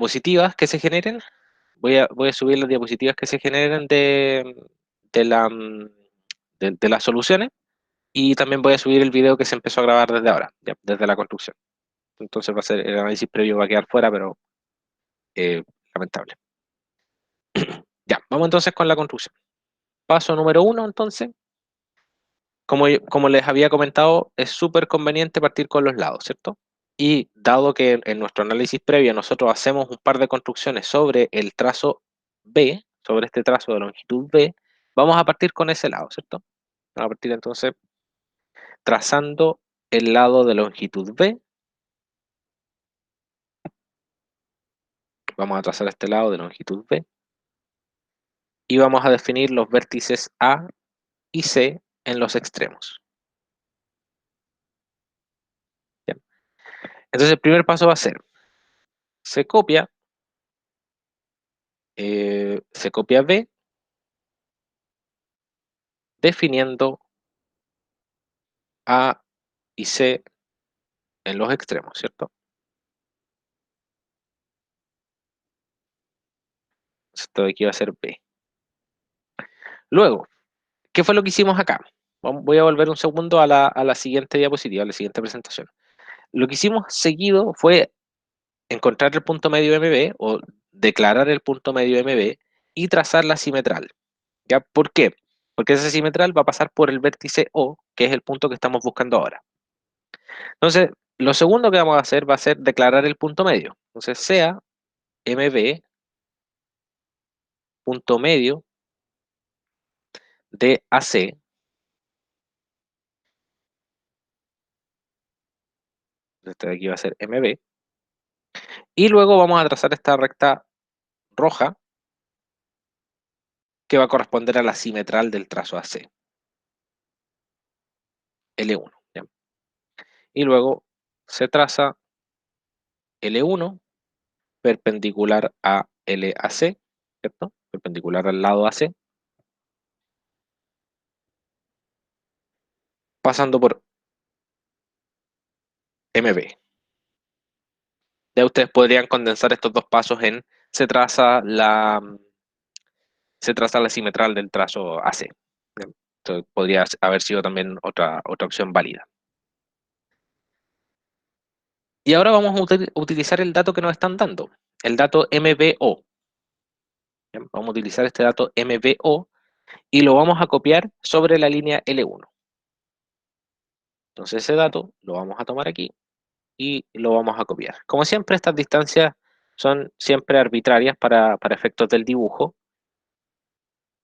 diapositivas que se generen. Voy a subir las diapositivas que se generen de la, de las soluciones, y también voy a subir el video que se empezó a grabar desde ahora, ya, desde la construcción. Entonces va a ser el análisis previo, va a quedar fuera, pero eh, lamentable. Ya, vamos entonces con la construcción. Paso número uno, entonces, como les había comentado, es súper conveniente partir con los lados, ¿cierto? Y dado que en nuestro análisis previo nosotros hacemos un par de construcciones sobre el trazo B, sobre este trazo de longitud B, vamos a partir con ese lado, ¿cierto? Vamos a partir entonces trazando el lado de longitud B. Vamos a trazar este lado de longitud B. Y vamos a definir los vértices A y C en los extremos. ¿Bien? Entonces el primer paso va a ser, se copia B, definiendo A y C en los extremos, ¿cierto? Esto de aquí va a ser B. Luego, ¿qué fue lo que hicimos acá? Voy a volver un segundo a la siguiente diapositiva, a la siguiente presentación. Lo que hicimos seguido fue encontrar el punto medio MB o declarar el punto medio MB y trazar la simetral. ¿Ya? ¿Por qué? Porque esa simetral va a pasar por el vértice O, que es el punto que estamos buscando ahora. Entonces, lo segundo que vamos a hacer va a ser declarar el punto medio. Entonces, sea MB punto medio de AC, este de aquí va a ser MB, y luego vamos a trazar esta recta roja que va a corresponder a la simetral del trazo AC, L1. ¿Ya? Y luego se traza L1 perpendicular a LAC, ¿cierto? Perpendicular al lado AC, pasando por MB. Ya ustedes podrían condensar estos dos pasos en se traza la, se traza la simetral del trazo AC. ¿Ya? Entonces podría haber sido también otra opción válida. Y ahora vamos a utilizar el dato que nos están dando, el dato MBO. ¿Ya? Vamos a utilizar este dato MBO y lo vamos a copiar sobre la línea L1. Entonces ese dato lo vamos a tomar aquí y lo vamos a copiar. Como siempre, estas distancias son siempre arbitrarias para efectos del dibujo,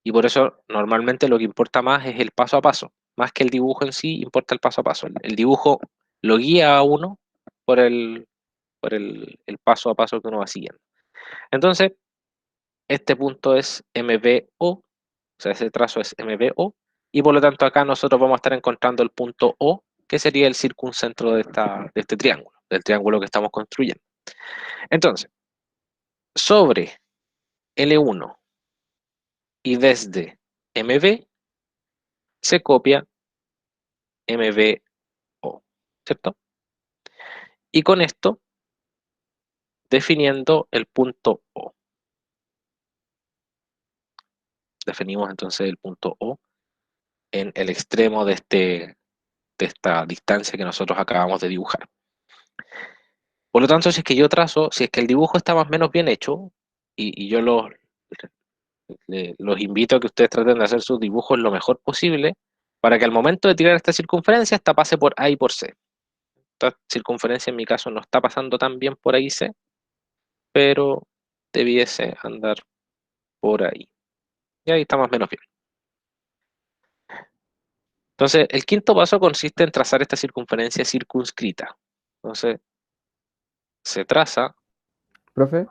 y por eso normalmente lo que importa más es el paso a paso. Más que el dibujo en sí, importa el paso a paso. El dibujo lo guía a uno por el paso a paso que uno va siguiendo. Entonces, este punto es MBO, o sea, ese trazo es MBO, y por lo tanto acá nosotros vamos a estar encontrando el punto O, que sería el circuncentro de este triángulo, del triángulo que estamos construyendo. Entonces, sobre L1 y desde MB se copia MBO, ¿cierto? Y con esto definiendo el punto O. Definimos entonces el punto O en el extremo de esta distancia que nosotros acabamos de dibujar. Por lo tanto, si es que yo trazo, si es que el dibujo está más o menos bien hecho, y yo los invito a que ustedes traten de hacer sus dibujos lo mejor posible, para que al momento de tirar esta circunferencia, esta pase por A y por C. Esta circunferencia en mi caso no está pasando tan bien por ahí C, pero debiese andar por ahí. Y ahí está más o menos bien. Entonces, el quinto paso consiste en trazar esta circunferencia circunscrita. Entonces, se traza, Profe,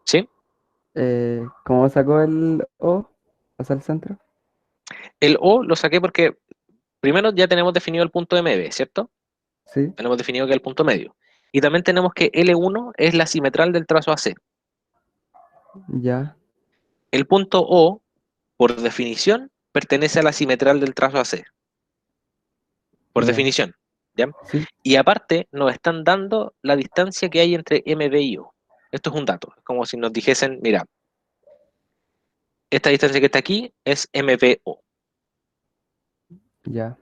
¿sí? ¿cómo sacó el O hacia el centro? El O lo saqué porque primero ya tenemos definido el punto MB, ¿cierto? Sí, Tenemos definido que es el punto medio. Y también tenemos que L1 es la simetral del trazo AC. ya, El punto O, por definición, pertenece a la simetral del trazo AC. Por ya, definición. ¿Ya? sí, Y aparte, nos están dando la distancia que hay entre MB y O. Esto es un dato. Es como si nos dijesen, mira, esta distancia que está aquí es MBO. Ya.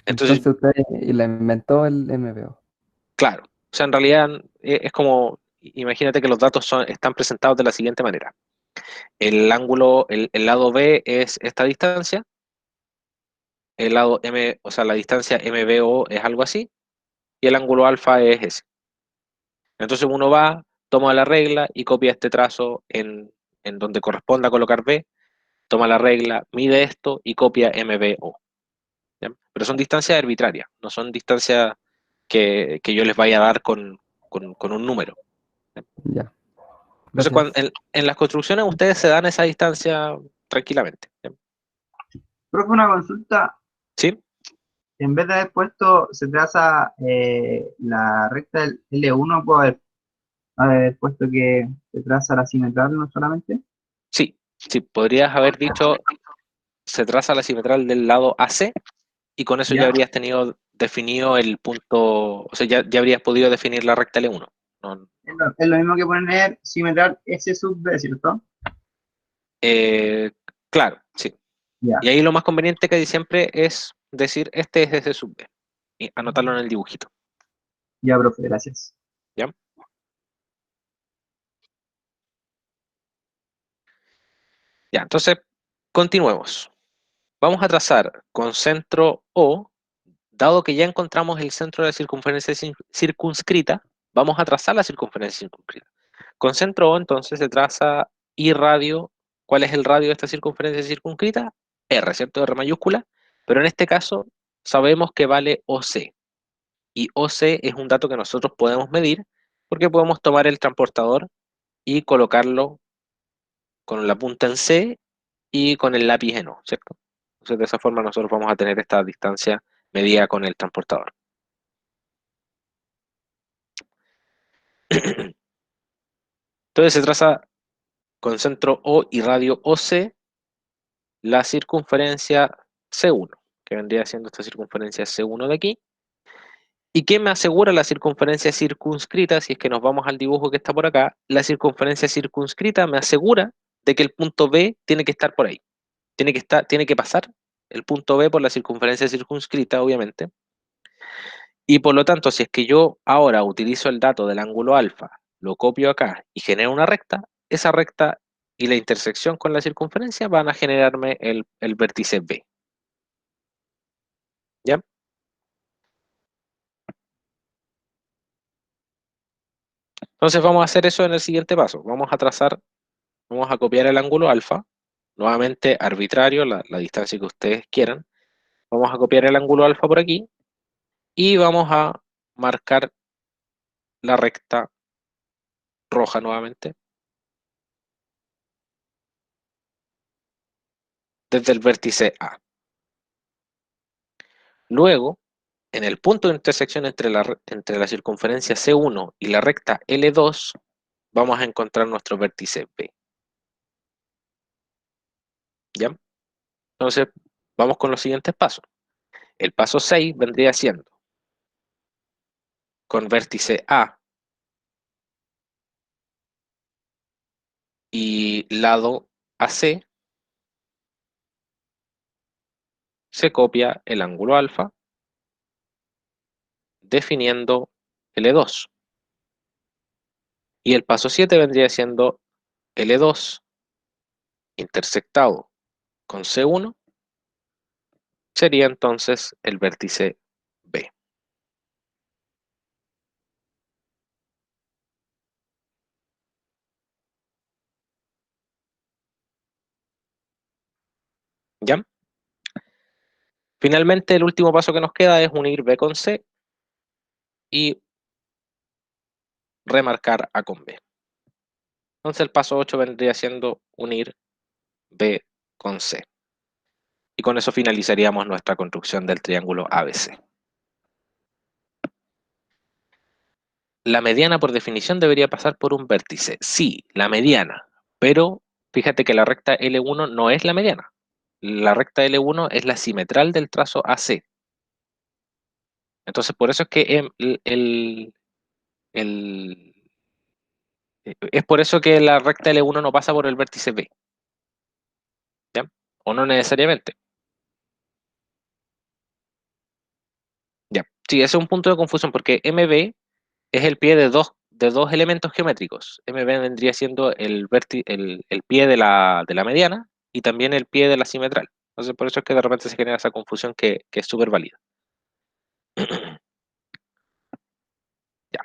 Entonces, Entonces usted y la inventó el MBO. claro, o sea, en realidad es como, imagínate que los datos están presentados de la siguiente manera. El ángulo, el lado B es esta distancia, el lado M, o sea, la distancia MBO es algo así, y el ángulo alfa es ese. Entonces uno va, toma la regla y copia este trazo en donde corresponda colocar B, toma la regla, mide esto y copia MBO. ¿Ya? Pero son distancias arbitrarias, no son distancias que yo les vaya a dar con un número. ¿Ya? Ya. Entonces, Gracias. en las construcciones ustedes se dan esa distancia tranquilamente. ¿Ya? Profe, una consulta. ¿Sí? En vez de haber puesto, se traza la recta del L1, puedo haber puesto que se traza la simetral, no solamente. Sí, sí, podrías haber dicho se traza la simetral del lado AC y con eso ya ¿Ya? habrías tenido definido el punto, o sea, ya habrías podido definir la recta L1. No, Es lo mismo que poner simetral S sub B, ¿cierto? eh, claro, sí. Ya, Y ahí lo más conveniente que siempre es decir, este es ese sub B y anotarlo en el dibujito. ya, profe, gracias. ¿Ya? Ya, entonces, continuemos. Vamos a trazar con centro O, dado que ya encontramos el centro de la circunferencia circunscrita, vamos a trazar la circunferencia circunscrita. Con centro O, entonces, se traza I radio. ¿Cuál es el radio de esta circunferencia circunscrita? R, ¿cierto? R mayúscula. Pero en este caso, sabemos que vale OC. Y OC es un dato que nosotros podemos medir porque podemos tomar el transportador y colocarlo con la punta en C y con el lápiz en O, ¿cierto? Entonces, de esa forma nosotros vamos a tener esta distancia medida con el transportador. Entonces se traza con centro O y radio OC la circunferencia C1, que vendría siendo esta circunferencia C1 de aquí. ¿Y qué me asegura la circunferencia circunscrita? Si es que nos vamos al dibujo que está por acá, la circunferencia circunscrita me asegura de que el punto B tiene que estar por ahí. Tiene que pasar el punto B por la circunferencia circunscrita, obviamente. Y por lo tanto, si es que yo ahora utilizo el dato del ángulo alfa, lo copio acá y genero una recta, esa recta y la intersección con la circunferencia van a generarme el vértice B. ¿Ya? Entonces vamos a hacer eso en el siguiente paso. Vamos a copiar el ángulo alfa, nuevamente arbitrario, la distancia que ustedes quieran. Vamos a copiar el ángulo alfa por aquí y vamos a marcar la recta roja nuevamente desde el vértice A. Luego, en el punto de intersección entre la circunferencia C1 y la recta L2, vamos a encontrar nuestro vértice B. ¿Ya? Entonces, vamos con los siguientes pasos. El paso 6 vendría siendo con vértice A y lado AC, se copia el ángulo alfa, definiendo L2. Y el paso 7 vendría siendo L2 intersectado con C1, sería entonces el vértice B. ¿Ya? Finalmente, el último paso que nos queda es unir B con C y remarcar A con B. Entonces el paso 8 vendría siendo unir B con C. Y con eso finalizaríamos nuestra construcción del triángulo ABC. La mediana por definición debería pasar por un vértice. Sí, la mediana. Pero fíjate que la recta L1 no es la mediana. La recta L1 es la simetral del trazo AC. Entonces por eso es que el Es por eso que la recta L1 no pasa por el vértice B, ¿ya? O no necesariamente. Ya. Sí, ese es un punto de confusión porque MB es el pie de dos elementos geométricos. MB vendría siendo el pie de la mediana y también el pie de la simetral. Entonces, por eso es que de repente se genera esa confusión que es súper válida. Ya.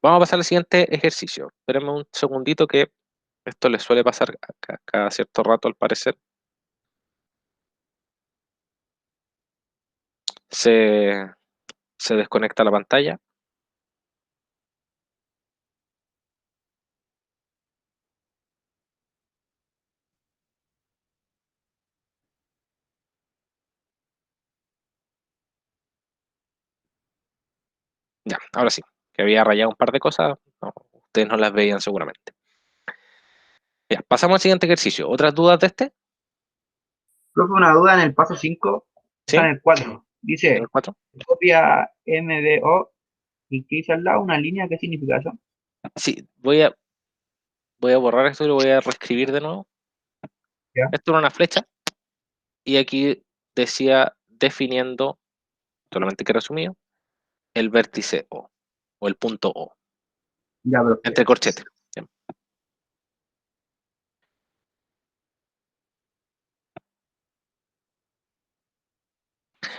Vamos a pasar al siguiente ejercicio. Espérenme un segundito que esto le suele pasar cada cierto rato al parecer. Se, se desconecta la pantalla. Ya, ahora sí, que había rayado un par de cosas, no, ustedes no las veían seguramente. Ya, pasamos al siguiente ejercicio. ¿Otras dudas de este? Profe, una duda en el paso 5, ¿Sí? está en el 4. ¿En el Dice, 4? copia MDO y que dice al lado una línea, ¿qué significa eso? Sí, voy a borrar esto y lo voy a reescribir de nuevo. Ya, Esto era una flecha y aquí decía definiendo, solamente que resumido, el vértice o el punto O, ya, profe. entre corchetes. ¿Ya?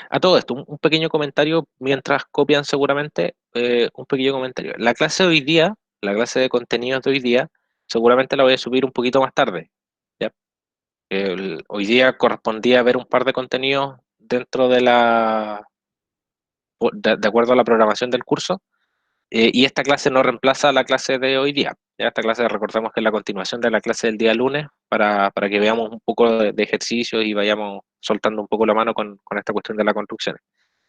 A todo esto, un pequeño comentario mientras copian seguramente, un pequeño comentario. La clase de hoy día, la clase de contenidos de hoy día, seguramente la voy a subir un poquito más tarde. ¿Ya? Hoy día correspondía ver un par de contenidos dentro de acuerdo a la programación del curso, y esta clase no reemplaza la clase de hoy día. Ya esta clase recordemos que es la continuación de la clase del día lunes para que veamos un poco de ejercicios y vayamos soltando un poco la mano con esta cuestión de la construcción.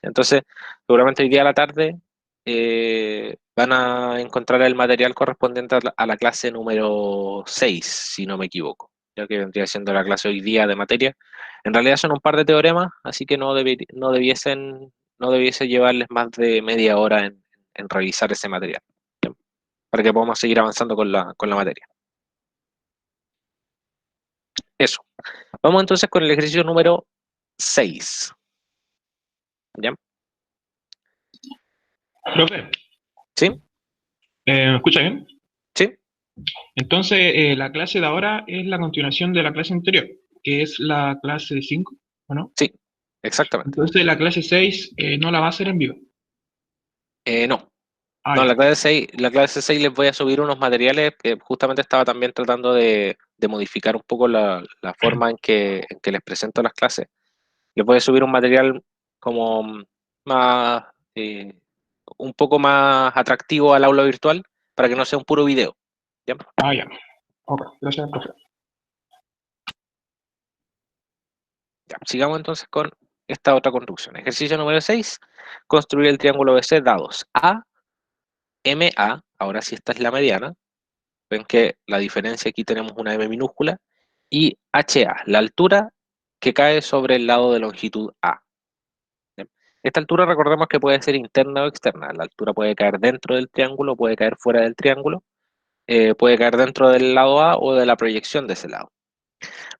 Entonces, seguramente hoy día a la tarde van a encontrar el material correspondiente a la clase número 6 si no me equivoco, ya que vendría siendo la clase hoy día de materia. En realidad son un par de teoremas, así que no debiese llevarles más de media hora en revisar ese material, ¿ya? Para que podamos seguir avanzando con la materia. Eso. Vamos entonces con el ejercicio número 6. ¿Ya? Profe, ¿Sí? ¿me escucha bien? ¿Sí? Entonces, la clase de ahora es la continuación de la clase anterior, que es la clase 5, ¿o no? Sí, exactamente. Entonces, la clase 6 no la va a hacer en vivo. No. Ah, No, ya. la clase 6 les voy a subir unos materiales que justamente estaba también tratando de modificar un poco la forma en que les presento las clases. Les voy a subir un material como más, un poco más atractivo al aula virtual para que no sea un puro video. ¿Ya? Ah, ya. Ok, gracias, profe. Ya. Sigamos entonces con esta otra construcción. Ejercicio número 6, construir el triángulo BC dados A, MA, ahora sí esta es la mediana. Ven que la diferencia aquí tenemos una M minúscula y HA, la altura que cae sobre el lado de longitud A. ¿Bien? Esta altura recordemos que puede ser interna o externa. La altura puede caer dentro del triángulo, puede caer fuera del triángulo, puede caer dentro del lado A o de la proyección de ese lado.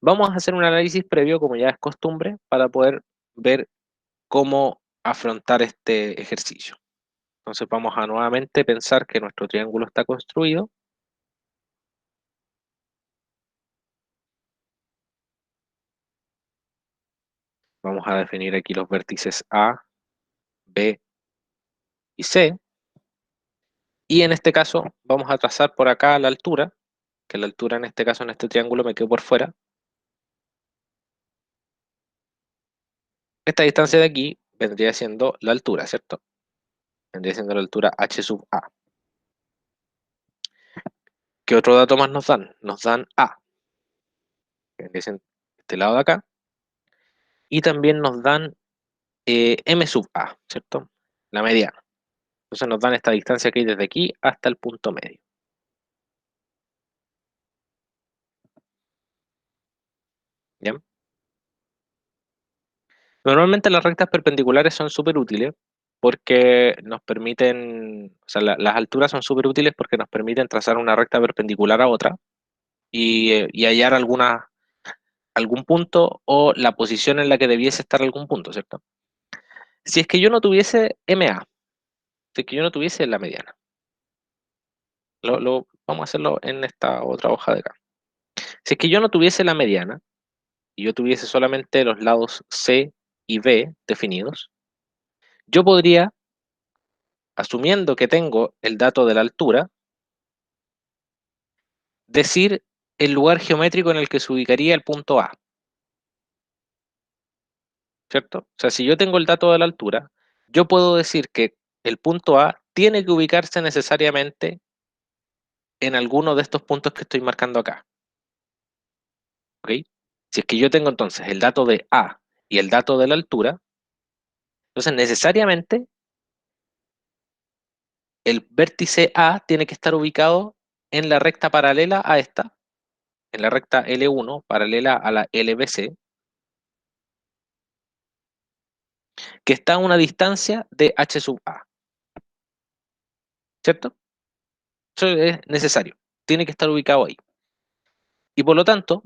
Vamos a hacer un análisis previo, como ya es costumbre, para poder ver cómo afrontar este ejercicio. Entonces vamos a nuevamente pensar que nuestro triángulo está construido. Vamos a definir aquí los vértices A, B y C. Y en este caso vamos a trazar por acá la altura, que la altura en este caso en este triángulo me quedó por fuera. Esta distancia de aquí vendría siendo la altura, ¿cierto? Vendría siendo la altura h sub A. ¿Qué otro dato más nos dan? Nos dan A, que vendría siendo este lado de acá. Y también nos dan M sub A, ¿cierto? La mediana. Entonces nos dan esta distancia que hay desde aquí hasta el punto medio. ¿Ya? Normalmente las rectas perpendiculares son súper útiles porque nos permiten, o sea, las alturas son súper útiles porque nos permiten trazar una recta perpendicular a otra y hallar algún punto o la posición en la que debiese estar algún punto, ¿cierto? Si es que yo no tuviese MA, si es que yo no tuviese la mediana, vamos a hacerlo en esta otra hoja de acá. Si es que yo no tuviese la mediana y yo tuviese solamente los lados C y B definidos, yo podría, asumiendo que tengo el dato de la altura, decir el lugar geométrico en el que se ubicaría el punto A, ¿cierto? O sea, si yo tengo el dato de la altura, yo puedo decir que el punto A tiene que ubicarse necesariamente en alguno de estos puntos que estoy marcando acá, ¿ok? Si es que yo tengo entonces el dato de A y el dato de la altura, entonces necesariamente el vértice A tiene que estar ubicado en la recta paralela a esta, en la recta L1 paralela a la LBC, que está a una distancia de H sub A, ¿cierto? Eso es necesario, tiene que estar ubicado ahí. Y por lo tanto,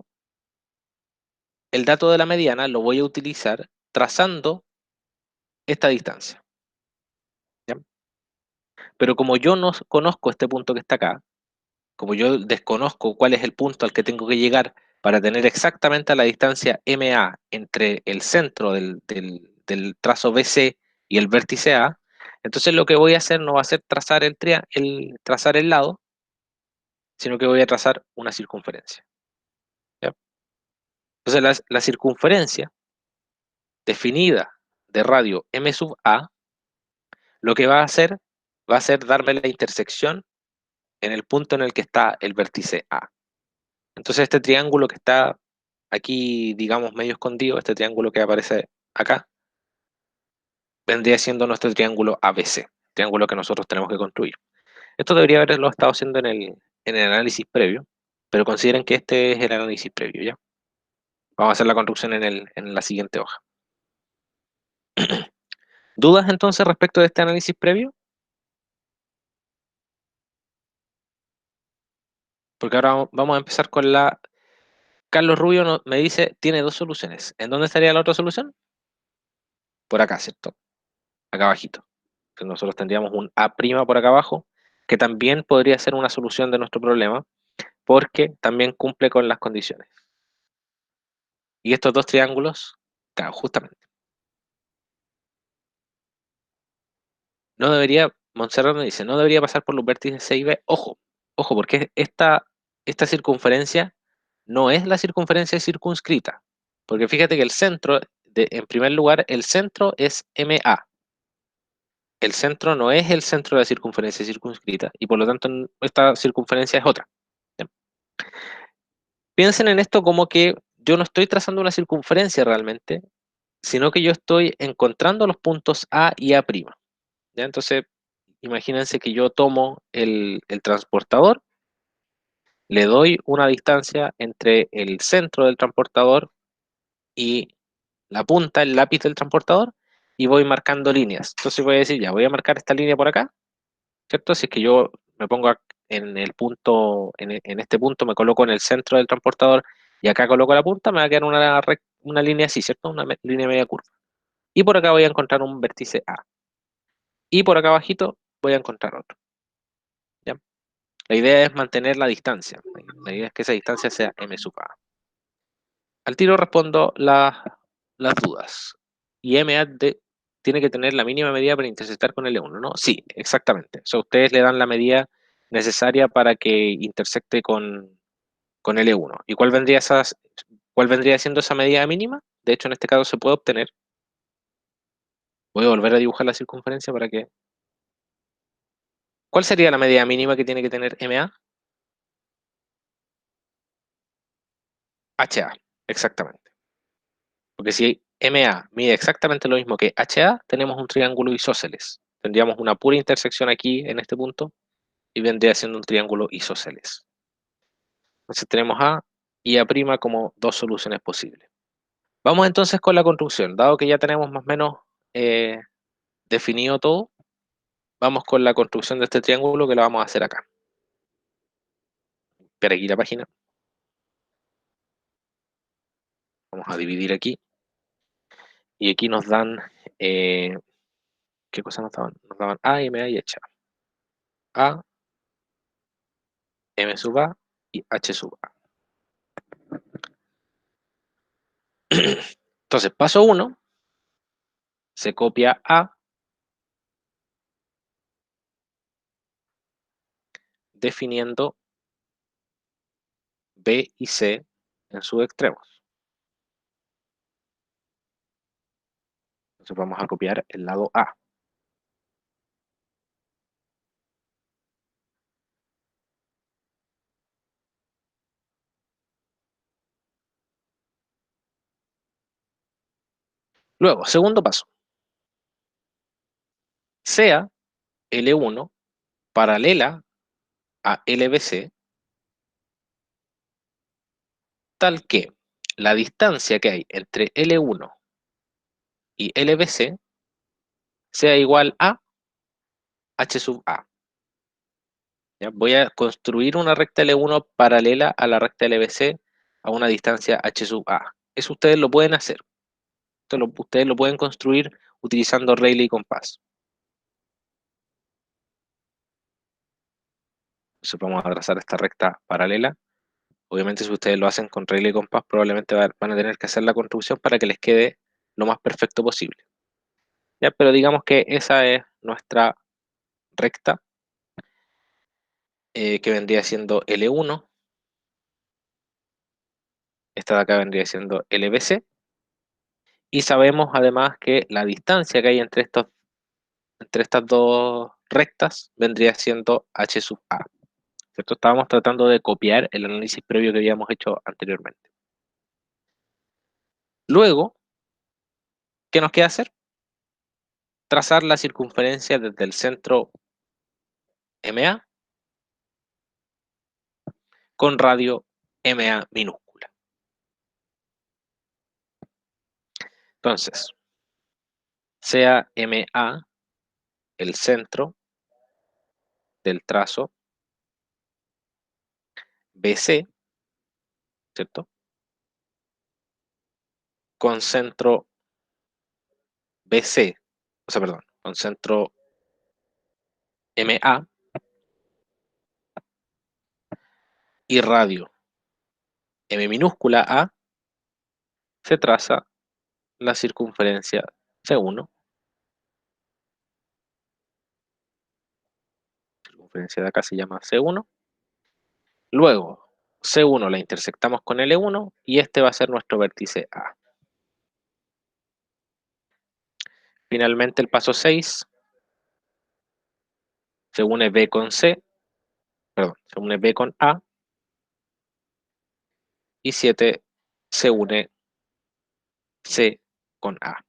el dato de la mediana lo voy a utilizar trazando esta distancia, ¿ya? Pero como yo no conozco este punto que está acá, como yo desconozco cuál es el punto al que tengo que llegar para tener exactamente la distancia MA entre el centro del trazo BC y el vértice A, entonces lo que voy a hacer no va a ser trazar trazar el lado, sino que voy a trazar una circunferencia, ¿ya? Entonces la circunferencia definida de radio M sub A, lo que va a ser darme la intersección en el punto en el que está el vértice A. Entonces este triángulo que está aquí, digamos, medio escondido, este triángulo que aparece acá, vendría siendo nuestro triángulo ABC, triángulo que nosotros tenemos que construir. Esto debería haberlo estado haciendo en el análisis previo, pero consideren que este es el análisis previo, ¿ya? Vamos a hacer la construcción en la siguiente hoja. ¿Dudas entonces respecto de este análisis previo? Porque ahora vamos a empezar con la... Carlos Rubio me dice, tiene dos soluciones. ¿En dónde estaría la otra solución? Por acá, ¿cierto? Acá abajito. Que nosotros tendríamos un A' por acá abajo, que también podría ser una solución de nuestro problema, porque también cumple con las condiciones. Y estos dos triángulos, claro, justamente. No debería, Montserrat me dice, no debería pasar por los vértices C y B. Ojo, ojo, porque esta circunferencia no es la circunferencia circunscrita. Porque fíjate que el centro, en primer lugar, el centro es MA. El centro no es el centro de la circunferencia circunscrita y por lo tanto esta circunferencia es otra. ¿Ya? Piensen en esto como que yo no estoy trazando una circunferencia realmente, sino que yo estoy encontrando los puntos A y A'. ¿Ya? Entonces, imagínense que yo tomo el transportador, le doy una distancia entre el centro del transportador y la punta, el lápiz del transportador, y voy marcando líneas. Entonces voy a decir, ya, voy a marcar esta línea por acá, ¿cierto? Si es que yo me pongo en el punto, en este punto me coloco en el centro del transportador y acá coloco la punta, me va a quedar una línea así, ¿cierto? Una línea media curva. Y por acá voy a encontrar un vértice A. Y por acá abajito voy a encontrar otro, ¿ya? La idea es mantener la distancia. La idea es que esa distancia sea M sub A. Al tiro respondo las dudas. Y tiene que tener la mínima medida para intersectar con L1, ¿no? Sí, exactamente. O sea, ustedes le dan la medida necesaria para que intersecte con L1. ¿Y cuál vendría siendo esa medida mínima? De hecho, en este caso se puede obtener. Voy a volver a dibujar la circunferencia para que... ¿Cuál sería la medida mínima que tiene que tener MA? HA, exactamente. Porque si MA mide exactamente lo mismo que HA, tenemos un triángulo isósceles. Tendríamos una pura intersección aquí en este punto y vendría siendo un triángulo isósceles. Entonces tenemos A y A' como dos soluciones posibles. Vamos entonces con la construcción. Dado que ya tenemos más o menos definido todo, vamos con la construcción de este triángulo que lo vamos a hacer acá. Espera aquí la página. Vamos a dividir aquí. Y aquí nos dan, ¿qué cosa nos daban? Nos daban A, M, A y H. A, M sub A y H sub A. Entonces, paso 1, se copia A, definiendo B y C en sus extremos. Entonces vamos a copiar el lado A. Luego, segundo paso. Sea L1 paralela a LBC, tal que la distancia que hay entre L1 y LBC sea igual a H sub A. ¿Ya? Voy a construir una recta L1 paralela a la recta LBC a una distancia H sub A. Eso ustedes lo pueden hacer. Ustedes lo pueden construir utilizando Rayleigh y compás. Entonces vamos a trazar esta recta paralela. Obviamente si ustedes lo hacen con Rayleigh y compás, probablemente van a tener que hacer la construcción para que les quede lo más perfecto posible. ¿Ya? Pero digamos que esa es nuestra recta, que vendría siendo L1. Esta de acá vendría siendo LBC. Y sabemos además que la distancia que hay entre estas dos rectas vendría siendo H sub A. ¿Cierto? Estábamos tratando de copiar el análisis previo que habíamos hecho anteriormente. Luego, ¿qué nos queda hacer? Trazar la circunferencia desde el centro MA con radio MA minúscula. Entonces, sea MA el centro del trazo BC, ¿cierto? Con centro BC, o sea, perdón, con centro MA y radio M minúscula A, se traza la circunferencia C1. La circunferencia de acá se llama C1. Luego, C1 la intersectamos con L1 y este va a ser nuestro vértice A. Finalmente, el paso 6 se une B con C, perdón, se une B con A, y 7 se une C con A.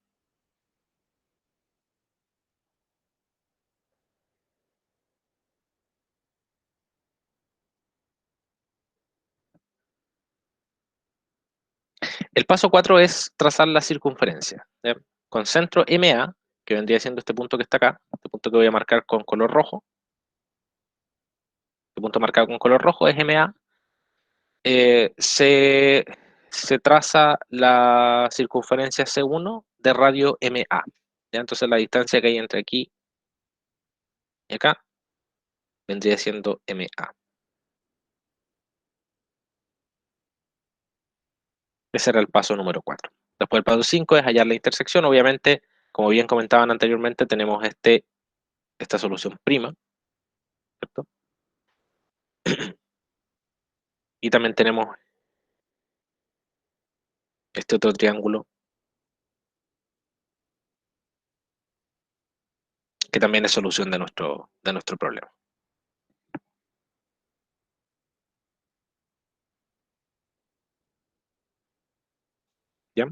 El paso 4 es trazar la circunferencia, ¿ya? Con centro MA, que vendría siendo este punto que está acá, este punto que voy a marcar con color rojo. Este punto marcado con color rojo es MA. Se traza la circunferencia C1 de radio MA. ¿Ya? Entonces la distancia que hay entre aquí y acá vendría siendo MA. Ese era el paso número 4. Después el paso 5 es hallar la intersección. Obviamente, como bien comentaban anteriormente, tenemos esta solución prima, ¿cierto? Y también tenemos este otro triángulo que también es solución de nuestro problema. ¿Ya?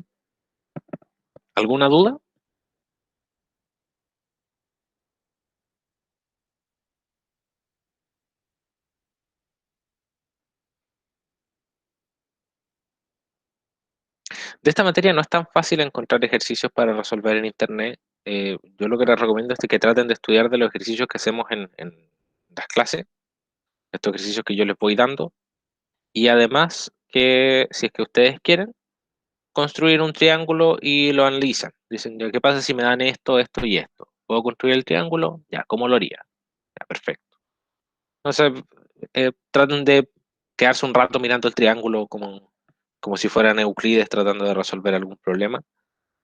¿Alguna duda? De esta materia no es tan fácil encontrar ejercicios para resolver en internet. yo lo que les recomiendo es que traten de estudiar de los ejercicios que hacemos en las clases, estos ejercicios que yo les voy dando, y además que si es que ustedes quieren, construir un triángulo y lo analizan. Dicen, ya, ¿qué pasa si me dan esto, esto y esto? ¿Puedo construir el triángulo? Ya, ¿cómo lo haría? Ya, perfecto. Entonces, traten de quedarse un rato mirando el triángulo como si fueran Euclides tratando de resolver algún problema.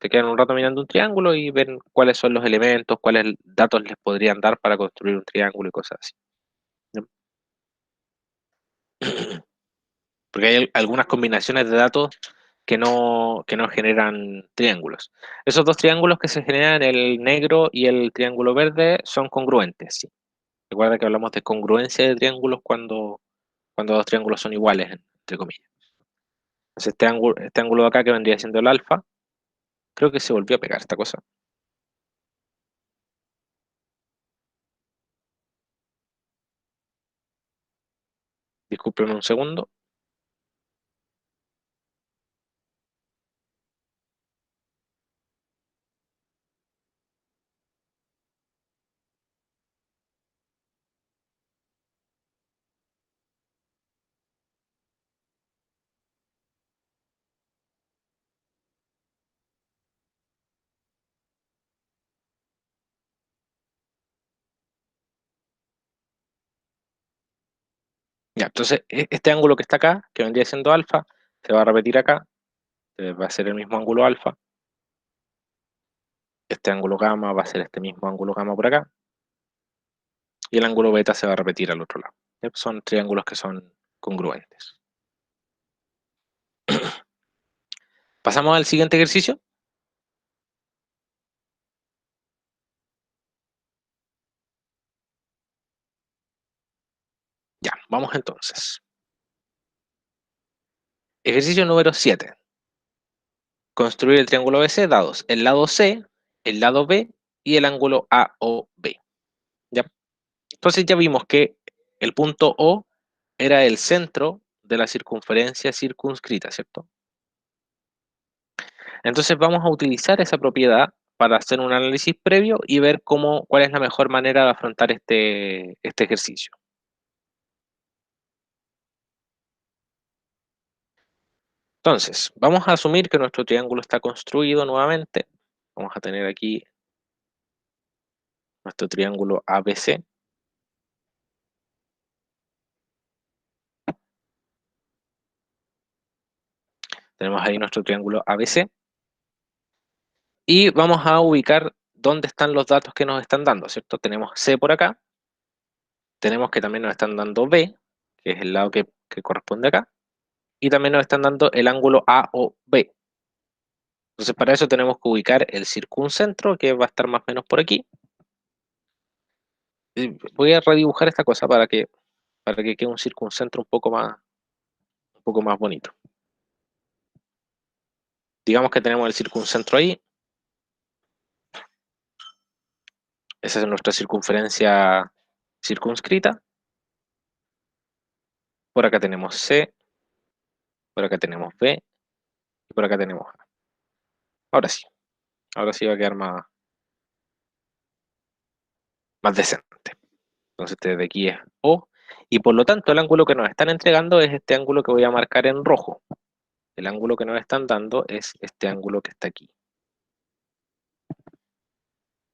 Se quedan un rato mirando un triángulo y ven cuáles son los elementos, cuáles datos les podrían dar para construir un triángulo y cosas así. ¿No? Porque hay algunas combinaciones de datos que no generan triángulos. Esos dos triángulos que se generan, el negro y el triángulo verde, son congruentes, sí. Recuerda que hablamos de congruencia de triángulos cuando dos triángulos son iguales, entre comillas. Entonces, este ángulo de acá que vendría siendo el alfa, creo que se volvió a pegar esta cosa. Discúlpenme un segundo. Ya, entonces este ángulo que está acá, que vendría siendo alfa, se va a repetir acá, va a ser el mismo ángulo alfa. Este ángulo gamma va a ser este mismo ángulo gamma por acá. Y el ángulo beta se va a repetir al otro lado. Son triángulos que son congruentes. Pasamos al siguiente ejercicio. Ya, vamos entonces. Ejercicio número 7. Construir el triángulo ABC dados el lado C, el lado B y el ángulo AOB. ¿Ya? Entonces ya vimos que el punto O era el centro de la circunferencia circunscrita, ¿cierto? Entonces vamos a utilizar esa propiedad para hacer un análisis previo y ver cuál es la mejor manera de afrontar este ejercicio. Entonces, vamos a asumir que nuestro triángulo está construido nuevamente. Vamos a tener aquí nuestro triángulo ABC. Tenemos ahí nuestro triángulo ABC. Y vamos a ubicar dónde están los datos que nos están dando, ¿cierto? Tenemos C por acá. Tenemos que también nos están dando B, que es el lado que corresponde acá. Y también nos están dando el ángulo AOB. Entonces, para eso tenemos que ubicar el circuncentro, que va a estar más o menos por aquí. Y voy a redibujar esta cosa para que quede un circuncentro un poco más bonito. Digamos que tenemos el circuncentro ahí. Esa es nuestra circunferencia circunscrita. Por acá tenemos C, por acá tenemos B y por acá tenemos A. Ahora sí va a quedar más decente. Entonces desde aquí es O, y por lo tanto el ángulo que nos están entregando es este ángulo que voy a marcar en rojo. El ángulo que nos están dando es este ángulo que está aquí.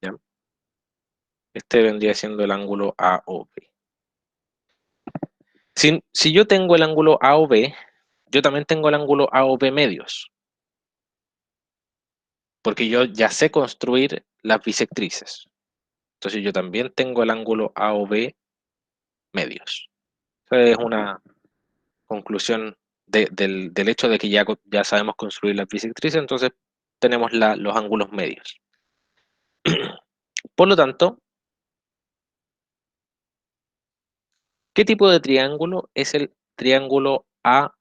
¿Ya? Este vendría siendo el ángulo AOB. Si yo tengo el ángulo AOB, yo también tengo el ángulo AOB medios, porque yo ya sé construir las bisectrices. Entonces yo también tengo el ángulo AOB medios. Esa es una conclusión del hecho de que ya sabemos construir las bisectrices, entonces tenemos los ángulos medios. Por lo tanto, ¿qué tipo de triángulo es el triángulo AOB?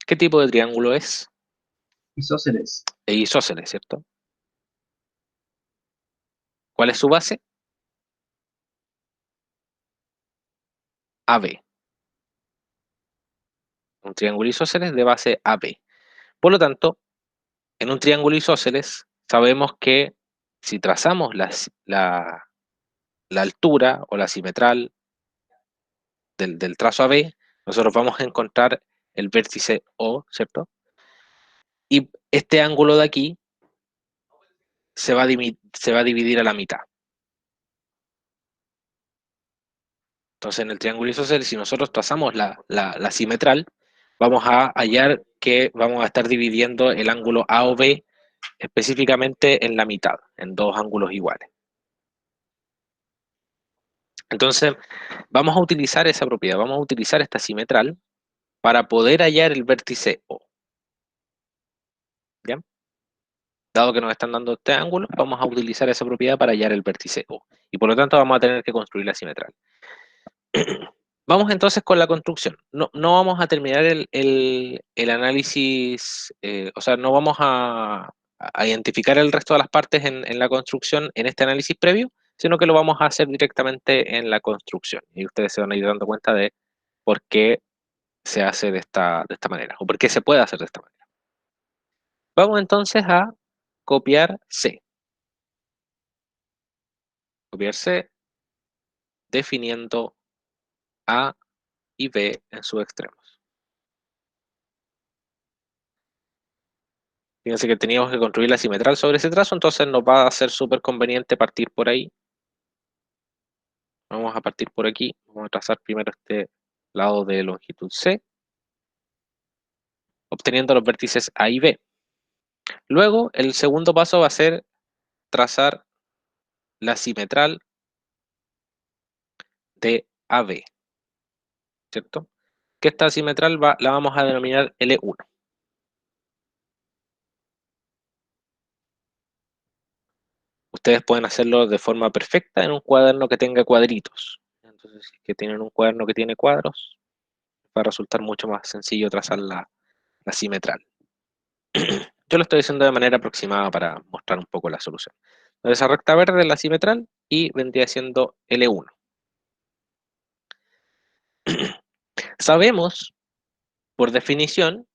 ¿Qué tipo de triángulo es? Isósceles. Isósceles, ¿cierto? ¿Cuál es su base? AB. Un triángulo isósceles de base AB. Por lo tanto, en un triángulo isósceles sabemos que si trazamos la altura o la simetral del trazo AB, nosotros vamos a encontrar el vértice O, ¿cierto? Y este ángulo de aquí se va a dividir a la mitad. Entonces, en el triángulo isósceles, si nosotros trazamos la simetral, vamos a hallar que vamos a estar dividiendo el ángulo A o B específicamente en la mitad, en dos ángulos iguales. Entonces, vamos a utilizar esa propiedad, vamos a utilizar esta simetral para poder hallar el vértice O. ¿Bien? Dado que nos están dando este ángulo, vamos a utilizar esa propiedad para hallar el vértice O. Y por lo tanto vamos a tener que construir la simetral. Vamos entonces con la construcción. No vamos a terminar el análisis, o sea, no vamos a identificar el resto de las partes en la construcción en este análisis previo, sino que lo vamos a hacer directamente en la construcción. Y ustedes se van a ir dando cuenta de por qué se hace de esta manera, o por qué se puede hacer de esta manera. Vamos entonces a copiar C. Copiar C, definiendo A y B en sus extremos. Fíjense que teníamos que construir la simetral sobre ese trazo, entonces nos va a ser súper conveniente partir por ahí. Vamos a partir por aquí. Vamos a trazar primero este lado de longitud C, obteniendo los vértices A y B. Luego, el segundo paso va a ser trazar la simetral de AB, ¿cierto? Que esta simetral la vamos a denominar L1. Ustedes pueden hacerlo de forma perfecta en un cuaderno que tenga cuadritos. Entonces, si es que tienen un cuaderno que tiene cuadros, va a resultar mucho más sencillo trazar la simetral. Yo lo estoy haciendo de manera aproximada para mostrar un poco la solución. Entonces, esa recta verde es la simetral y vendría siendo L1. Sabemos, por definición,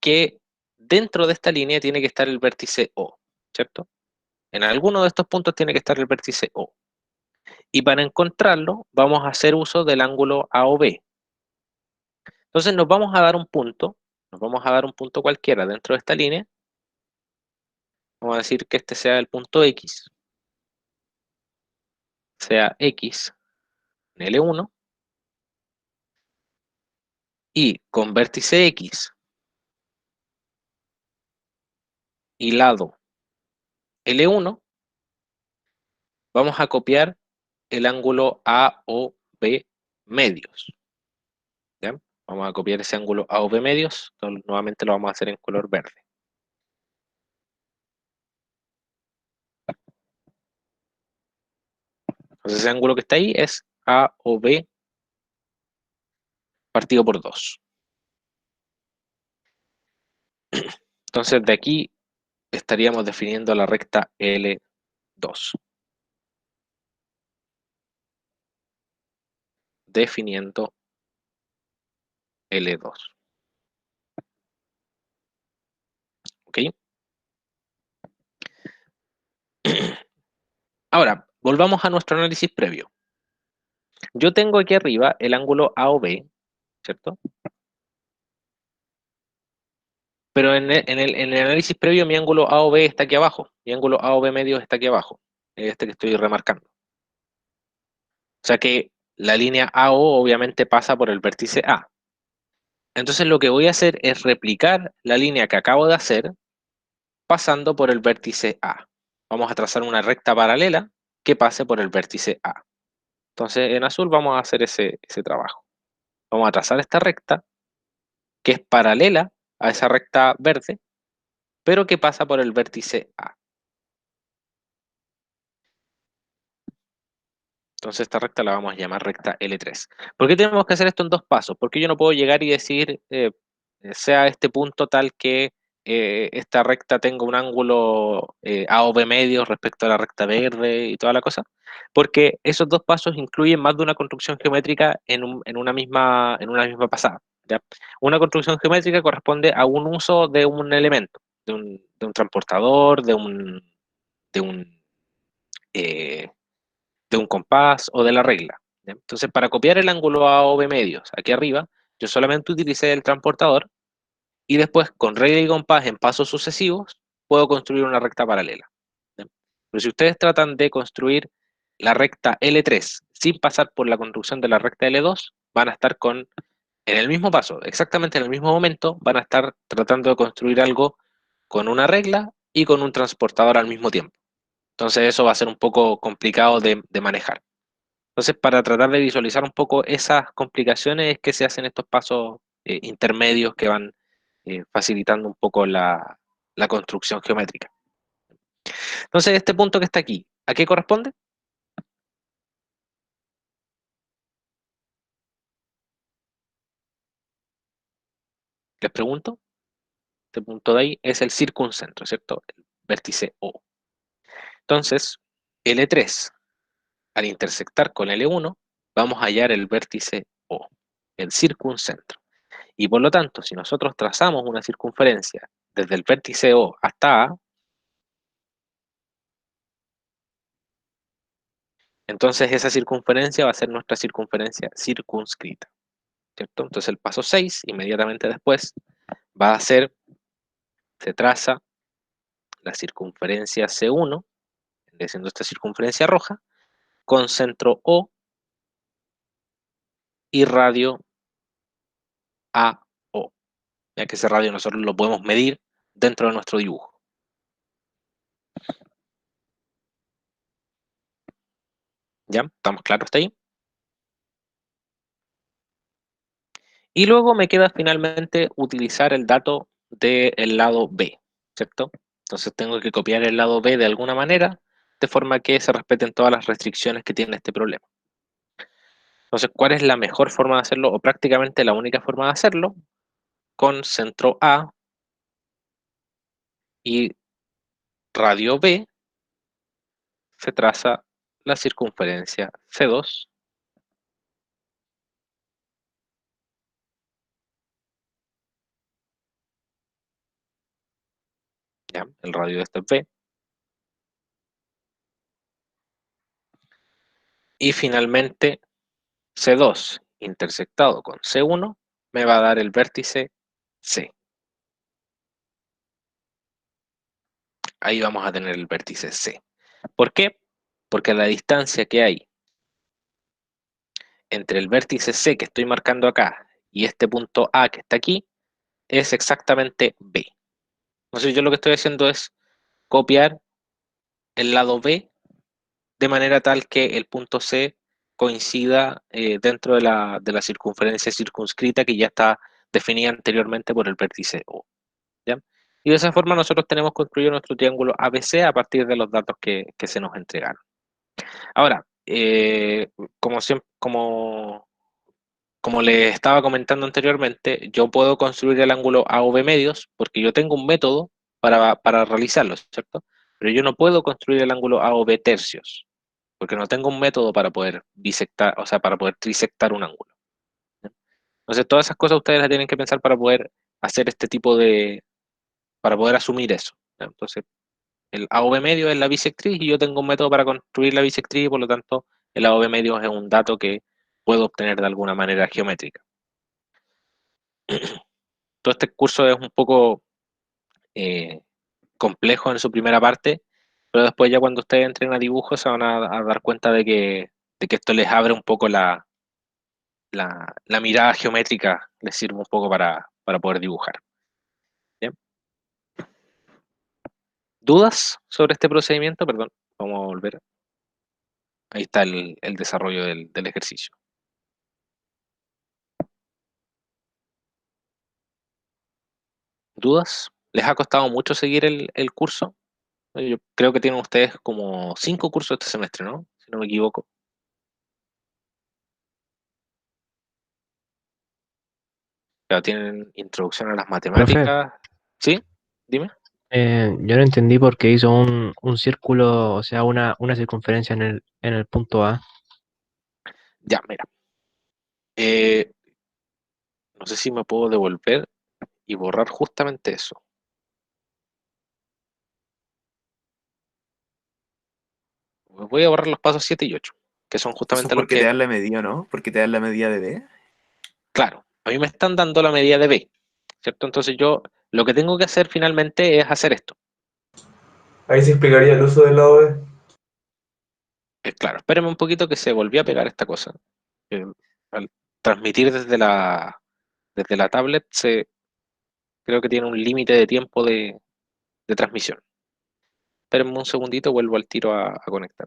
que dentro de esta línea tiene que estar el vértice O, ¿cierto? En alguno de estos puntos tiene que estar el vértice O. Y para encontrarlo, vamos a hacer uso del ángulo A o B. Entonces nos vamos a dar un punto cualquiera dentro de esta línea. Vamos a decir que este sea el punto X, sea X en L1, y con vértice X y lado L1, vamos a copiar el ángulo A o B medios. ¿Ya? Vamos a copiar ese ángulo A o B medios, entonces, nuevamente lo vamos a hacer en color verde. Entonces ese ángulo que está ahí es A o B partido por 2. Entonces de aquí estaríamos definiendo la recta L2. Definiendo L2. ¿Ok? Ahora, volvamos a nuestro análisis previo. Yo tengo aquí arriba el ángulo A o B, ¿cierto? Pero en el análisis previo mi ángulo A o B está aquí abajo. Mi ángulo A o B medio está aquí abajo. Este que estoy remarcando. O sea que la línea AO obviamente pasa por el vértice A. Entonces lo que voy a hacer es replicar la línea que acabo de hacer pasando por el vértice A. Vamos a trazar una recta paralela que pase por el vértice A. Entonces en azul vamos a hacer ese trabajo. Vamos a trazar esta recta que es paralela a esa recta verde, pero que pasa por el vértice A. Entonces esta recta la vamos a llamar recta L3. ¿Por qué tenemos que hacer esto en dos pasos? Porque yo no puedo llegar y decir, sea este punto tal que esta recta tenga un ángulo A o B medio respecto a la recta verde y toda la cosa, porque esos dos pasos incluyen más de una construcción geométrica en una misma pasada. ¿ya? Una construcción geométrica corresponde a un uso de un elemento, de un transportador, de un, eh, de un compás o de la regla, ¿ya? Entonces, para copiar el ángulo A o B medios aquí arriba, yo solamente utilicé el transportador y después con regla y compás en pasos sucesivos puedo construir una recta paralela, ¿ya? Pero si ustedes tratan de construir la recta L3 sin pasar por la construcción de la recta L2, van a estar en el mismo paso, exactamente en el mismo momento, van a estar tratando de construir algo con una regla y con un transportador al mismo tiempo. Entonces eso va a ser un poco complicado de manejar. Entonces, para tratar de visualizar un poco esas complicaciones es que se hacen estos pasos intermedios que van facilitando un poco la construcción geométrica. Entonces, este punto que está aquí, ¿a qué corresponde? Les pregunto. Este punto de ahí es el circuncentro, ¿cierto? El vértice O. Entonces, L3, al intersectar con L1, vamos a hallar el vértice O, el circuncentro. Y por lo tanto, si nosotros trazamos una circunferencia desde el vértice O hasta A, entonces esa circunferencia va a ser nuestra circunferencia circunscrita, ¿cierto? Entonces el paso 6, inmediatamente después, va a ser, se traza la circunferencia C1, siendo esta circunferencia roja, con centro O y radio AO, ya que ese radio nosotros lo podemos medir dentro de nuestro dibujo. ¿Ya? ¿Estamos claros hasta ahí? Y luego me queda finalmente utilizar el dato del lado B, ¿cierto? Entonces tengo que copiar el lado B de alguna manera, de forma que se respeten todas las restricciones que tiene este problema. Entonces, ¿cuál es la mejor forma de hacerlo? O prácticamente la única forma de hacerlo, con centro A y radio B, se traza la circunferencia C2, ¿ya? El radio de este es B. Y finalmente, C2 intersectado con C1 me va a dar el vértice C. Ahí vamos a tener el vértice C. ¿Por qué? Porque la distancia que hay entre el vértice C que estoy marcando acá y este punto A que está aquí es exactamente B. Entonces yo lo que estoy haciendo es copiar el lado B de manera tal que el punto C coincida dentro de la circunferencia circunscrita que ya está definida anteriormente por el vértice O, ¿ya? Y de esa forma nosotros tenemos construido nuestro triángulo ABC a partir de los datos que se nos entregaron. Ahora, como les estaba comentando anteriormente, yo puedo construir el ángulo A o B medios porque yo tengo un método para realizarlo, ¿cierto? Pero yo no puedo construir el ángulo A o B tercios porque no tengo un método para poder bisectar, o sea, para poder trisectar un ángulo, ¿ya? Entonces, todas esas cosas ustedes las tienen que pensar para poder hacer este tipo para poder asumir eso, ¿ya? Entonces, el A o B medio es la bisectriz y yo tengo un método para construir la bisectriz y por lo tanto el A o B medio es un dato que puedo obtener de alguna manera geométrica. Todo este curso es un poco eh, complejo en su primera parte, pero después ya cuando ustedes entren a dibujo se van a dar cuenta de que esto les abre un poco la mirada geométrica, les sirve un poco para poder dibujar. ¿Bien? ¿Dudas sobre este procedimiento? Perdón, vamos a volver. Ahí está el desarrollo del ejercicio. ¿Dudas? ¿Les ha costado mucho seguir el curso? Yo creo que tienen ustedes como 5 cursos este semestre, ¿no? Si no me equivoco. Ya tienen introducción a las Profe, matemáticas. ¿Sí? Dime. yo no entendí por qué hizo un círculo, o sea, una circunferencia en el punto A. Ya, mira. Eh, no sé si me puedo devolver y borrar justamente eso. Voy a borrar los pasos 7 y 8, que son Eso es justamente los porque te que, dan la medida, ¿no? Porque te dan la medida de B. claro, a mí me están dando la medida de B, ¿cierto? Entonces yo lo que tengo que hacer finalmente es hacer esto. Ahí se explicaría el uso del lado B. Claro, espérenme un poquito que se volvió a pegar esta cosa. Eh, Al transmitir desde la tablet, creo que tiene un límite de tiempo de transmisión. Espérenme un segundito, vuelvo al tiro a conectar.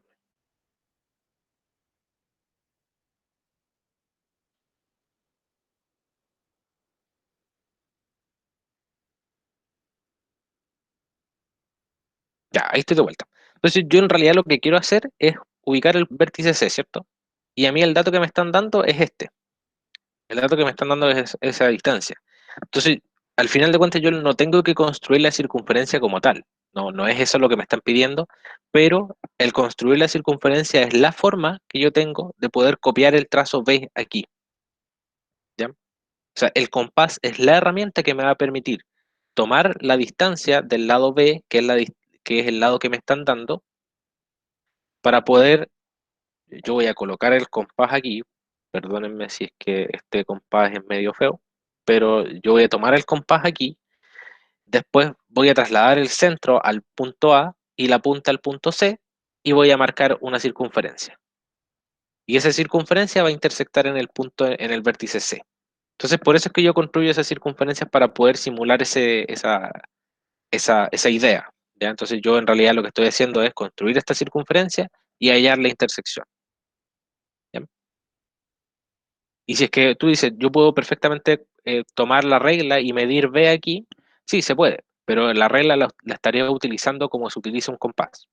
Ya, ahí estoy de vuelta. Entonces yo en realidad lo que quiero hacer es ubicar el vértice C, ¿cierto? Y a mí el dato que me están dando es este. El dato que me están dando es esa distancia. Entonces, al final de cuentas, yo no tengo que construir la circunferencia como tal. No, no es eso lo que me están pidiendo, pero el construir la circunferencia es la forma que yo tengo de poder copiar el trazo B aquí. ¿Ya? O sea, el compás es la herramienta que me va a permitir tomar la distancia del lado B, que es el lado que me están dando, para poder, yo voy a colocar el compás aquí, perdónenme si es que este compás es medio feo, pero yo voy a tomar el compás aquí, después voy a trasladar el centro al punto A y la punta al punto C y voy a marcar una circunferencia. Y esa circunferencia va a intersectar en el punto, en el vértice C. Entonces, por eso es que yo construyo esas circunferencias para poder simular esa idea. ¿Ya? Entonces, yo en realidad lo que estoy haciendo es construir esta circunferencia y hallar la intersección. ¿Ya? Y si es que tú dices, yo puedo perfectamente tomar la regla y medir B aquí, sí, se puede, pero la regla la estaría utilizando como se utiliza un compás.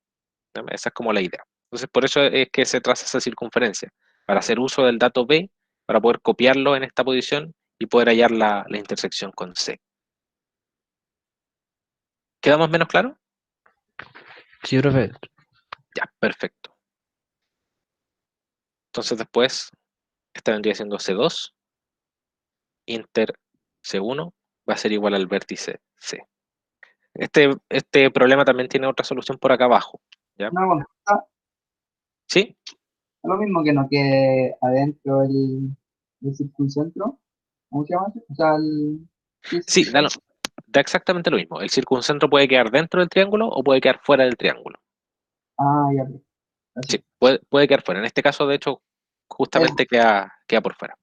¿Ya? Esa es como la idea. Entonces, por eso es que se traza esa circunferencia, para hacer uso del dato B, para poder copiarlo en esta posición y poder hallar la intersección con C. ¿Queda más o menos claro? Sí, profe. Ya, perfecto. Entonces después, esta vendría siendo C2, inter C1 va a ser igual al vértice C. Este problema también tiene otra solución por acá abajo. ¿Ya? Una consulta, ¿Sí? es lo mismo que no quede adentro el circuncentro. ¿Cómo se llama eso? O sea, sí, Sí, da exactamente lo mismo. El circuncentro puede quedar dentro del triángulo o puede quedar fuera del triángulo. Ah, ya, pues, Sí, gracias. puede quedar fuera. En este caso, de hecho, El- justamente queda por fuera.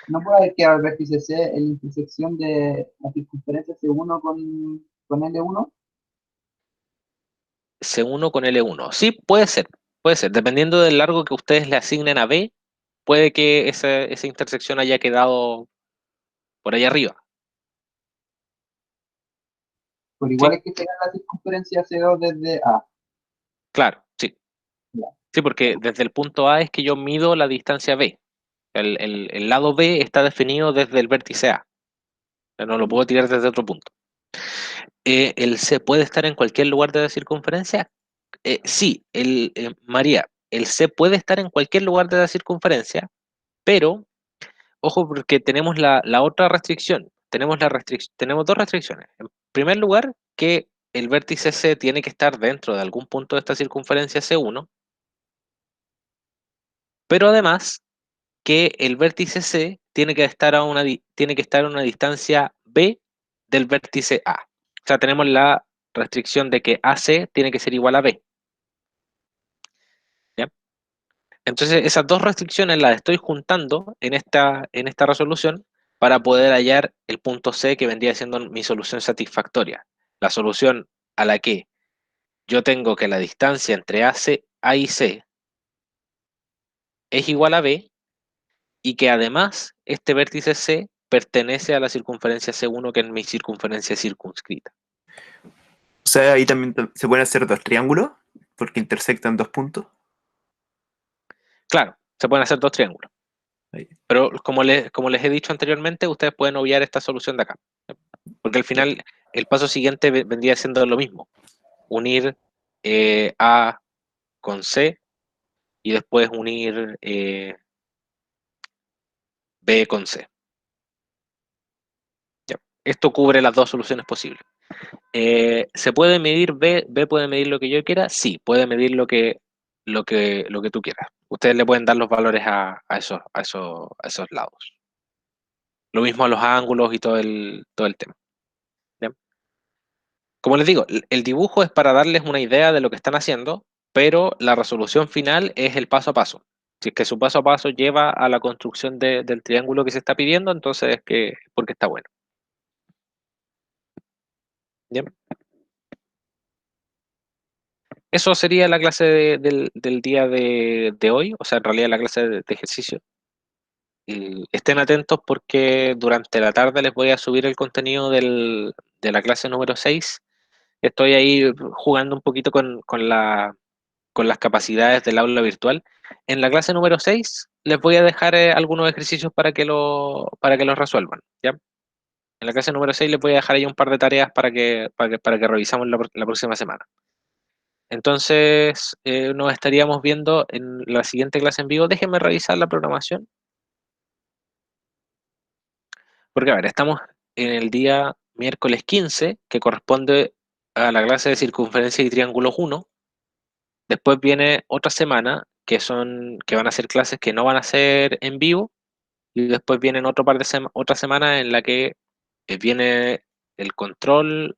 no puede quedar el vértice C en la intersección de la circunferencia C1 con L1. C1 con L1. Sí, puede ser. Puede ser. Dependiendo del largo que ustedes le asignen a B, puede que esa intersección haya quedado por ahí arriba. Por igual ¿Sí? es que se la circunferencia C2 desde A. Claro, sí. Ya. Sí, porque desde el punto A es que yo mido la distancia B. El lado B está definido desde el vértice A. O sea, no lo puedo tirar desde otro punto. ¿El C puede estar en cualquier lugar de la circunferencia? Sí, María, el C puede estar en cualquier lugar de la circunferencia, pero ojo porque tenemos la otra restricción. Tenemos dos restricciones. En primer lugar, que el vértice C tiene que estar dentro de algún punto de esta circunferencia C1, pero además que el vértice C tiene que estar a una distancia B del vértice A. O sea, tenemos la restricción de que AC tiene que ser igual a B. ¿Ya? Entonces, esas dos restricciones las estoy juntando en esta resolución para poder hallar el punto C que vendría siendo mi solución satisfactoria. La solución a la que yo tengo que la distancia entre A y C es igual a B y que además este vértice C pertenece a la circunferencia C1, que es mi circunferencia circunscrita. O sea, ahí también se pueden hacer dos triángulos, porque intersectan dos puntos. Claro, se pueden hacer dos triángulos, Ahí. pero como les he dicho anteriormente, ustedes pueden obviar esta solución de acá, porque al Ya. final el paso siguiente vendría siendo lo mismo, unir A con C y después unir B con C. esto cubre las dos soluciones posibles. ¿Se puede medir B? ¿B puede medir lo que yo quiera? Sí, puede medir lo que tú quieras. Ustedes le pueden dar los valores a esos lados. Lo mismo a los ángulos y todo el tema. ¿Bien? Como les digo, el dibujo es para darles una idea de lo que están haciendo, pero la resolución final es el paso a paso. Si es que su paso a paso lleva a la construcción del triángulo que se está pidiendo, entonces es porque está bueno. ¿Bien? Eso sería la clase del día de hoy, o sea, en realidad la clase de ejercicio. Y estén atentos porque durante la tarde les voy a subir el contenido de la clase número 6. Estoy ahí jugando un poquito con las capacidades del aula virtual. En la clase número 6 les voy a dejar algunos ejercicios para que los resuelvan, ¿ya? En la clase número 6 les voy a dejar ahí un par de tareas para que revisamos la próxima semana. Entonces, nos estaríamos viendo en la siguiente clase en vivo. Déjenme revisar la programación, porque a ver, estamos en el día miércoles 15, que corresponde a la clase de circunferencia y triángulos 1. Después viene otra semana, que van a ser clases que no van a ser en vivo, y después vienen otra semana en la que viene el control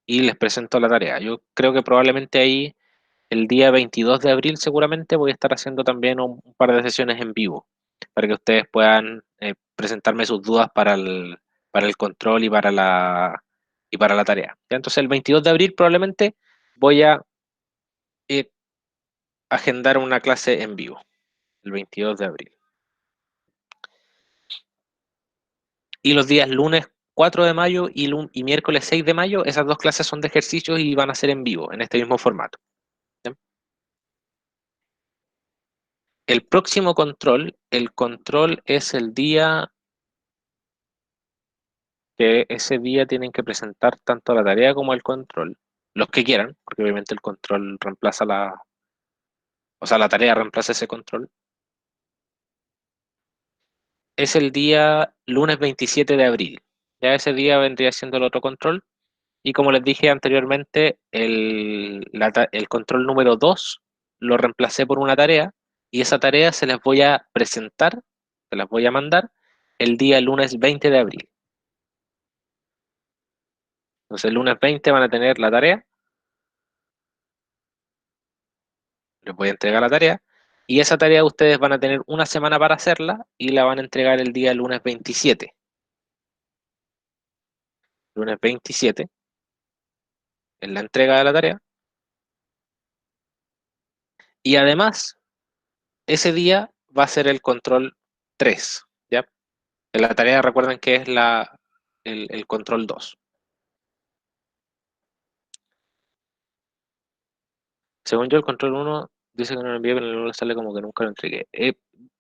y les presento la tarea. Yo creo que probablemente ahí el día 22 de abril seguramente voy a estar haciendo también un par de sesiones en vivo para que ustedes puedan presentarme sus dudas para el control y para la tarea. ¿Ya? Entonces el 22 de abril probablemente voy a eh, agendar una clase en vivo, el 22 de abril. Y los días lunes 4 de mayo y miércoles 6 de mayo, esas dos clases son de ejercicios y van a ser en vivo, en este mismo formato. ¿Ya? El próximo control, el control es el día que ese día tienen que presentar tanto la tarea como el control, los que quieran, porque obviamente el control reemplaza o sea, la tarea reemplaza ese control. Es el día lunes 27 de abril. Ya ese día vendría siendo el otro control. Y como les dije anteriormente, el control número 2 lo reemplacé por una tarea y esa tarea se las voy a presentar, se las voy a mandar el día lunes 20 de abril. Entonces el lunes 20 van a tener la tarea, les voy a entregar la tarea y esa tarea ustedes van a tener una semana para hacerla y la van a entregar el día lunes 27. Lunes 27 en la entrega de la tarea. Y además, ese día va a ser el control 3, ¿ya? En la tarea recuerden que es el control 2. Según yo, el control 1 dice que no lo envié, pero en el 1 sale como que nunca lo entregué.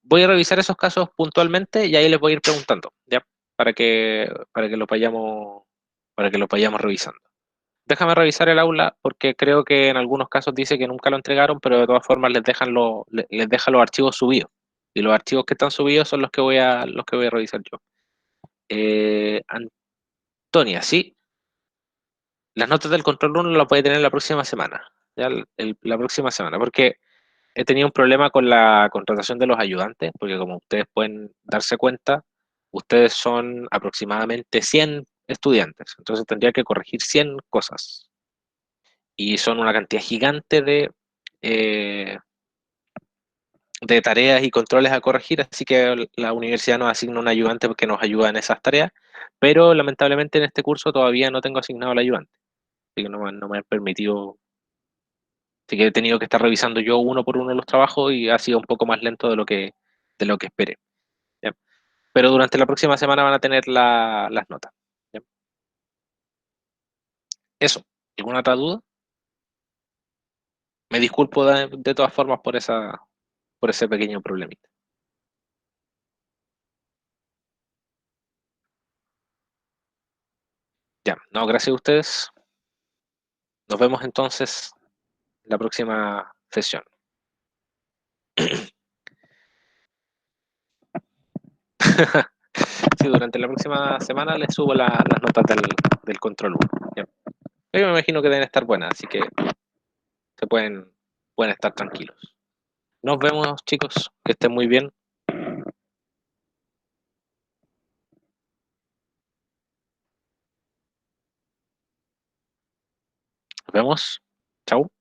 Voy a revisar esos casos puntualmente y ahí les voy a ir preguntando, ¿ya? Para que lo vayamos revisando. Déjame revisar el aula porque creo que en algunos casos dice que nunca lo entregaron, pero de todas formas les deja los archivos subidos. Y los archivos que están subidos son los que voy a revisar yo. Antonia, sí, las notas del control 1 las puede tener la próxima semana. Ya la próxima semana, porque he tenido un problema con la contratación de los ayudantes, porque como ustedes pueden darse cuenta, ustedes son aproximadamente 100 estudiantes, entonces tendría que corregir 100 cosas. Y son una cantidad gigante eh, de tareas y controles a corregir, así que la universidad nos asigna un ayudante que nos ayuda en esas tareas, pero lamentablemente en este curso todavía no tengo asignado al ayudante, así que no me han permitido, así que he tenido que estar revisando yo uno por uno los trabajos y ha sido un poco más lento de lo que esperé. ¿Ya? Pero durante la próxima semana van a tener las notas. ¿Ya? Eso, ¿alguna otra duda? Me disculpo de todas formas por ese pequeño problemita. Ya, no, gracias a ustedes. Nos vemos entonces la próxima sesión. Sí, durante la próxima semana les subo las notas del control 1. ¿Ya? Yo me imagino que deben estar buenas, así que se pueden estar tranquilos. Nos vemos, chicos, que estén muy bien. Nos vemos. Chau.